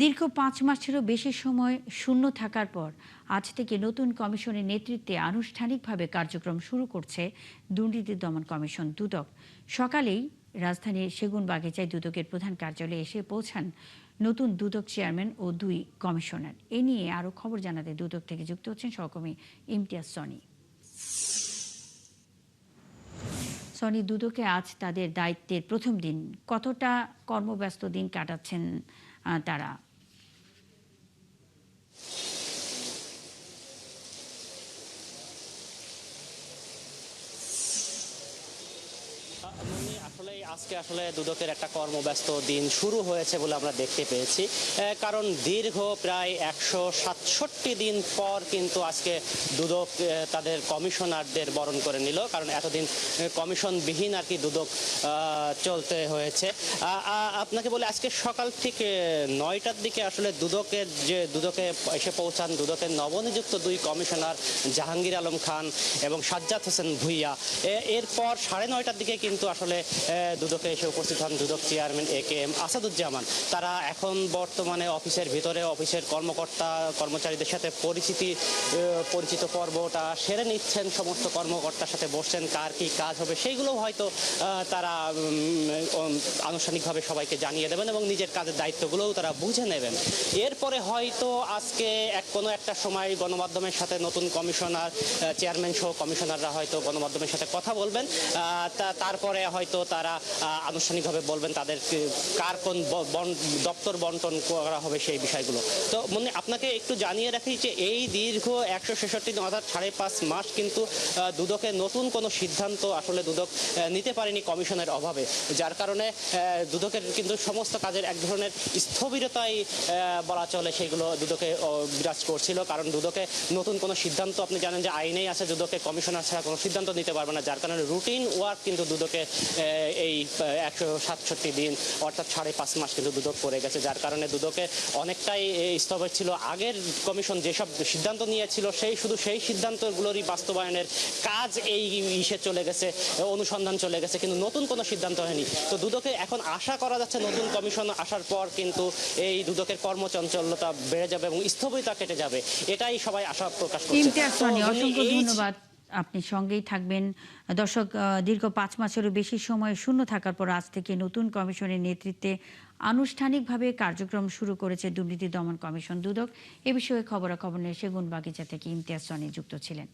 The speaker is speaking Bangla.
দীর্ঘ ৫ মাসেরও বেশি সময় শূন্য থাকার পর আজ থেকে নতুন কমিশনের নেতৃত্বে আনুষ্ঠানিকভাবে কার্যক্রম শুরু করছে দুর্নীতি দমন কমিশন দুদক। সকালেই রাজধানীর সেগুনবাগিচায় দুদকের প্রধান কার্যালয়ে এসে পৌঁছান নতুন দুদক চেয়ারম্যান ও ২ কমিশনার। এ নিয়ে আরও খবর জানাতে দুদক থেকে যুক্ত হচ্ছেন সহকর্মী ইমতিয়াজ সনি। সনি, দুদকে আজ তাদের দায়িত্বের প্রথম দিন, কতটা কর্মব্যস্ত দিন কাটাচ্ছেন তারা? আসলে আজকে দুদকের একটা কর্মব্যস্ত দিন শুরু হয়েছে বলে আমরা দেখতে পেয়েছি। কারণ দীর্ঘ প্রায় ১৬৭ দিন পর কিন্তু আজকে দুদক তাদের কমিশনারদের বরণ করে নিল। কারণ এতদিন কমিশনবিহীন আর কি দুদক চলতে হয়েছে। আপনাকে বলে আজকে সকাল ঠিক ৯টার দিকে আসলে দুদকে এসে পৌঁছান দুদকের নবনিযুক্ত ২ কমিশনার জাহাঙ্গীর আলম খান এবং সাজ্জাদ হোসেন ভুইয়া। এরপর ৯:৩০টার দিকে কিন্তু আসলে দুদকে এসে উপস্থিত হন দুদক চেয়ারম্যান AKM আসাদুজ্জামান। তারা এখন বর্তমানে অফিসের ভিতরে অফিসের কর্মচারীদের সাথে পরিচিত পর্বটা সেরে নিচ্ছেন। সমস্ত কর্মকর্তার সাথে বসছেন, কার কি কাজ হবে সেইগুলো হয়তো তারা আনুষ্ঠানিকভাবে সবাইকে জানিয়ে দেবেন এবং নিজের কাজের দায়িত্বগুলোও তারা বুঝে নেবেন। এরপরে হয়তো আজকে কোনো একটা সময় গণমাধ্যমের সাথে নতুন কমিশনার চেয়ারম্যান সহ কমিশনাররা হয়তো গণমাধ্যমের সাথে কথা বলবেন। তারপরে হয়তো তারা আনুষ্ঠানিকভাবে বলবেন তাদের কার কোন দপ্তর বন্টন করা হবে সেই বিষয়গুলো। তো আপনাকে একটু জানিয়ে রাখি যে এই দীর্ঘ ১৬৬ দিন অর্থাৎ ৫.৫ মাস কিন্তু দুদকে নতুন কোনো সিদ্ধান্ত আসলে দুদক নিতে পারেনি কমিশনের অভাবে, যার কারণে দুদকের কিন্তু সমস্ত কাজের এক ধরনের স্থবিরতাই বলা চলে সেইগুলো দুদকে বিরাজ করছিল। কারণ দুদকে নতুন কোনো সিদ্ধান্ত, আপনি জানেন যে আইনেই আছে দুদকে কমিশনার ছাড়া কোনো সিদ্ধান্ত নিতে পারবে না, যার কারণে রুটিন ওয়ার্ক কিন্তু দুদকে এই ১৬৭ দিন অর্থাৎ ৫.৫ মাস কিন্তু দুদক পড়ে গেছে, যার কারণে দুদকে অনেকটাই স্থবির ছিল। আগের কমিশন যেসব সিদ্ধান্ত নিয়েছিল শুধু সেই সিদ্ধান্তগুলোরই বাস্তবায়নের কাজ এই ইসে চলে গেছে, অনুসন্ধান চলে গেছে, কিন্তু নতুন কোনো সিদ্ধান্ত হয়নি। তো দুদকে এখন আশা করা যাচ্ছে নতুন কমিশন আসার পর কিন্তু এই দুদকের কর্মচঞ্চলতা বেড়ে যাবে এবং স্থবিরতা কেটে যাবে, এটাই সবাই আশা প্রকাশ করছে। অসংখ্য ধন্যবাদ, আপনি সঙ্গেই থাকবেন। দর্শক, দীর্ঘ ৫ মাসেরও বেশি সময় শূন্য থাকার পর আজ থেকে নতুন কমিশনের নেতৃত্বে আনুষ্ঠানিকভাবে কার্যক্রম শুরু করেছে দুর্নীতি দমন কমিশন দুদক। এ বিষয়ে খবরাখবর নিয়ে সেগুনবাগিচা থেকে ইমতিয়াজ সনি যুক্ত ছিলেন।